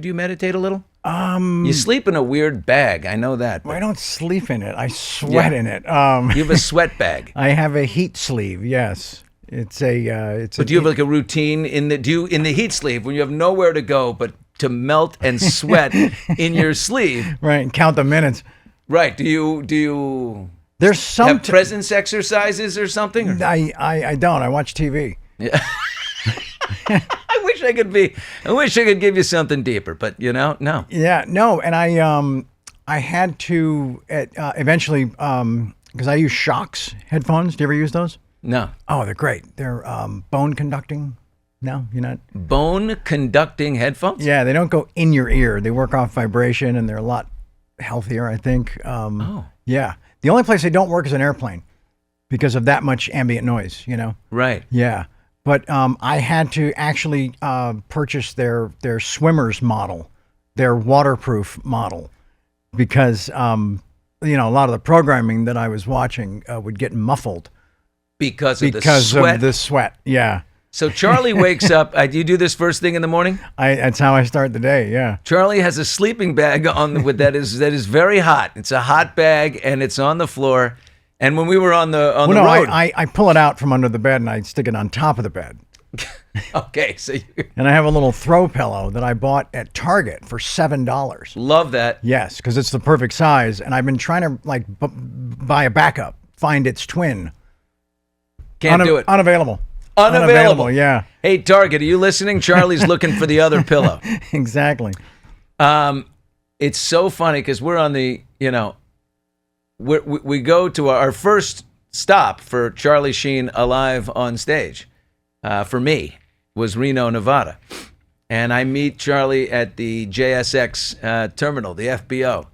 Do you meditate a little? You sleep in a weird bag. I know that. Well, I don't sleep in it. I sweat in it. You have a sweat bag. I have a heat sleeve. Yes, it's a. But do you have like a routine in the heat sleeve when you have nowhere to go but to melt and sweat in your sleeve? Right, and count the minutes. Right. Do you? There's some have presence exercises or something? Or? I don't. I watch TV. Yeah. I wish I could give you something deeper, but no. Yeah, no, and I had to eventually because I use Shocks headphones. Do you ever use those? No. Oh, they're great. They're bone conducting. No, you're not. Bone conducting headphones? Yeah, they don't go in your ear. They work off vibration, and they're a lot healthier, I think. Yeah. The only place they don't work is an airplane because of that much ambient noise, Right. Yeah. But I had to actually purchase their swimmer's model, their waterproof model, because a lot of the programming that I was watching would get muffled because of the sweat. Yeah. So Charlie wakes up. Do you do this first thing in the morning? That's how I start the day. Yeah. Charlie has a sleeping bag that is very hot. It's a hot bag and it's on the floor. And when we were on the road, I pull it out from under the bed and I stick it on top of the bed. Okay, so and I have a little throw pillow that I bought at Target for $7. Love that. Yes, because it's the perfect size, and I've been trying to buy a backup, find its twin. Can't do it. Unavailable. Yeah. Hey, Target, are you listening? Charlie's looking for the other pillow. Exactly. It's so funny because we're on the we go to our first stop for Charlie Sheen alive on stage. For me, was Reno, Nevada, and I meet Charlie at the JSX terminal, the FBO,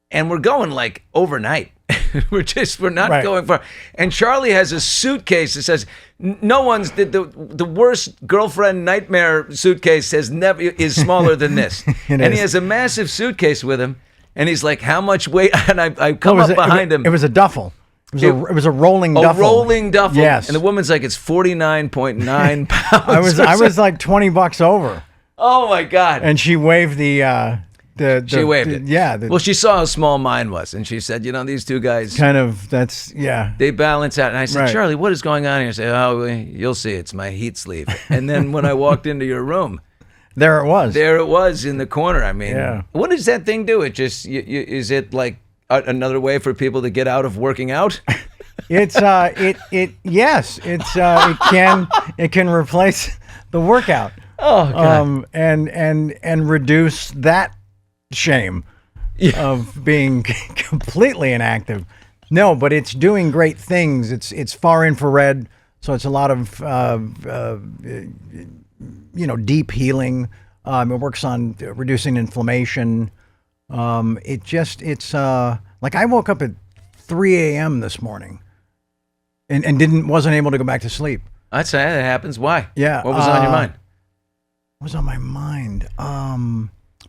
and we're going like overnight. we're not going far. And Charlie has a suitcase that says no one's the worst girlfriend nightmare suitcase is smaller than this. And he has a massive suitcase with him. And he's like, how much weight? And I come up behind him. It was a duffel. It was a rolling duffel. A rolling duffel. Yes. And the woman's like, it's 49.9 pounds. I was like $20 over. Oh my God. And she waved she waved it. Yeah. Well, she saw how small mine was. And she said, these two guys. They balance out. And I said, right. Charlie, what is going on here? I said, you'll see. It's my heat sleeve. And then when I walked into your room. There it was in the corner. I mean, What does that thing do? It just is it like another way for people to get out of working out? It can replace the workout. Oh God. And reduce that shame of being completely inactive. No, but it's doing great things. It's far infrared, so it's a lot of deep healing. It works on reducing inflammation. It's like I woke up at 3 a.m. this morning and wasn't able to go back to sleep. I'd say that happens. Why? Yeah. What was on your mind? What was on my mind?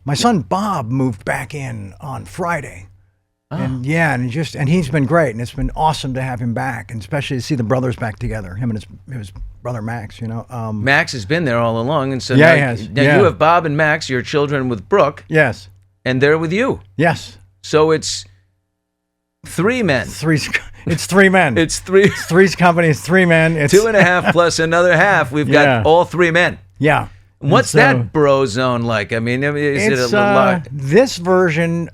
My son Bob moved back in on Friday. Oh. And he's been great, and it's been awesome to have him back, and especially to see the brothers back together. Him and his brother Max. Max has been there all along, and so he has. Now you have Bob and Max, your children, with Brooke. Yes. And they're with you. Yes. So it's 3 men. It's 3 men. It's three. Three's company is 3 men. It's 2.5 plus another half. We've got all 3 men. Yeah. What's that bro zone like? I mean, is it a lot? This version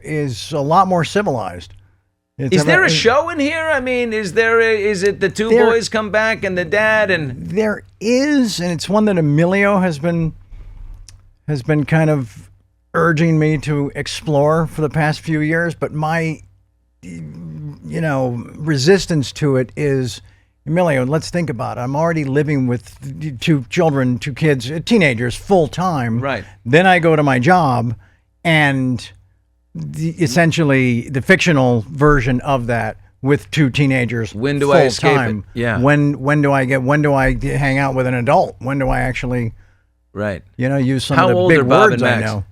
is a lot more civilized. Is there a show in here? I mean, is it the two boys come back and the dad and there is, and it's one that Emilio has been kind of urging me to explore for the past few years, but my resistance to it is, Emilio, let's think about it. I'm already living with 2 children, 2 kids, teenagers, full time. Right. Then I go to my job, and essentially the fictional version of that with 2 teenagers. When do I escape time. it? Yeah. When do I hang out with an adult? When do I actually, use some of the big words I know?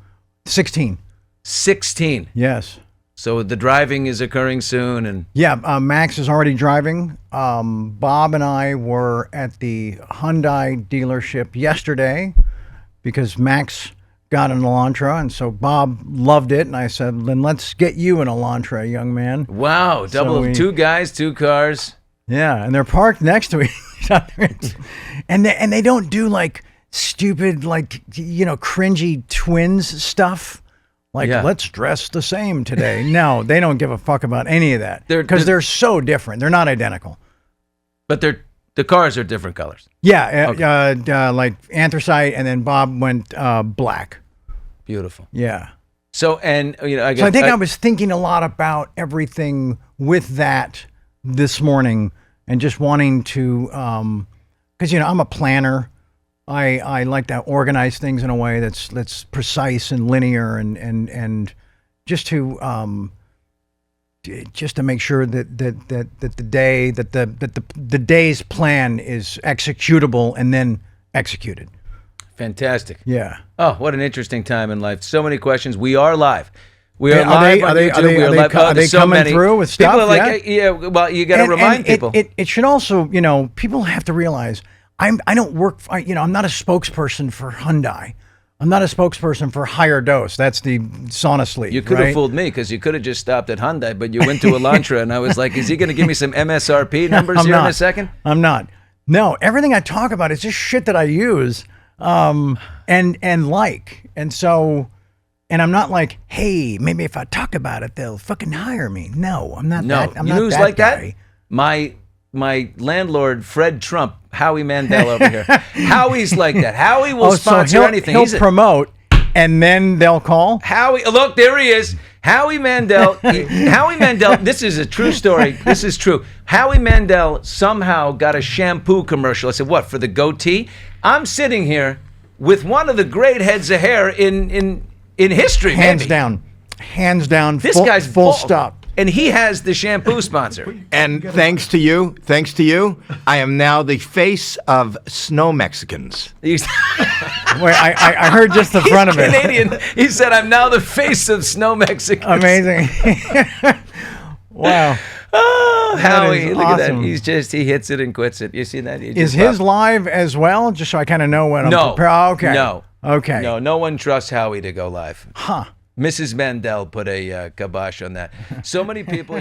16. 16. Yes. So the driving is occurring soon, and Max is already driving. Bob and I were at the Hyundai dealership yesterday because Max got an Elantra, and so Bob loved it, and I said, then let's get you an Elantra, young man. Wow, two guys, two cars. Yeah, and they're parked next to each other. And they don't do like stupid, like, cringy twins stuff. Like, let's dress the same today. No, they don't give a fuck about any of that. Because they're so different. They're not identical. But the cars are different colors. Yeah, like anthracite, and then Bob went black. Beautiful. Yeah. So, and, I guess. So I think I was thinking a lot about everything with that this morning, and just wanting to, because, I'm a planner. I like to organize things in a way that's precise and linear, and just to make sure that the day's plan is executable and then executed. Fantastic. Yeah. Oh, what an interesting time in life. So many questions. We are live. We are live on YouTube. Are they coming through with stuff? People are like, well, you got to remind people. It should also, people have to realize I don't work, I'm not a spokesperson for Hyundai. I'm not a spokesperson for Higher Dose. That's the sauna sleeve. You could have fooled me, because you could have just stopped at Hyundai, but you went to Elantra, and I was like, is he going to give me some MSRP numbers in a second? I'm not. No, everything I talk about is just shit that I use and like. And so, and I'm not like, hey, maybe if I talk about it, they'll fucking hire me. No, I'm not that. I'm not who's that like guy. That? My landlord, Fred Trump, Howie Mandel over here. Howie's like that. Howie will sponsor anything. He'll promote, and then they'll call. Howie, look, there he is. Howie Mandel. Howie Mandel, this is a true story. This is true. Howie Mandel somehow got a shampoo commercial. I said, what, for the goatee? I'm sitting here with one of the great heads of hair in history. Hands down. This guy's full stop. And he has the shampoo sponsor. And thanks to you, I am now the face of Snow Mexicans. Wait, I heard just the front of it. Canadian. He said, I'm now the face of Snow Mexicans. Amazing. Wow. Oh, Howie, look awesome. at that. He hits it and quits it. You see that? Is his live as well? Just so I kind of know when I'm prepared. Oh, okay. No. Okay. No one trusts Howie to go live. Huh. Mrs. Mandel put a kibosh on that. So many people here.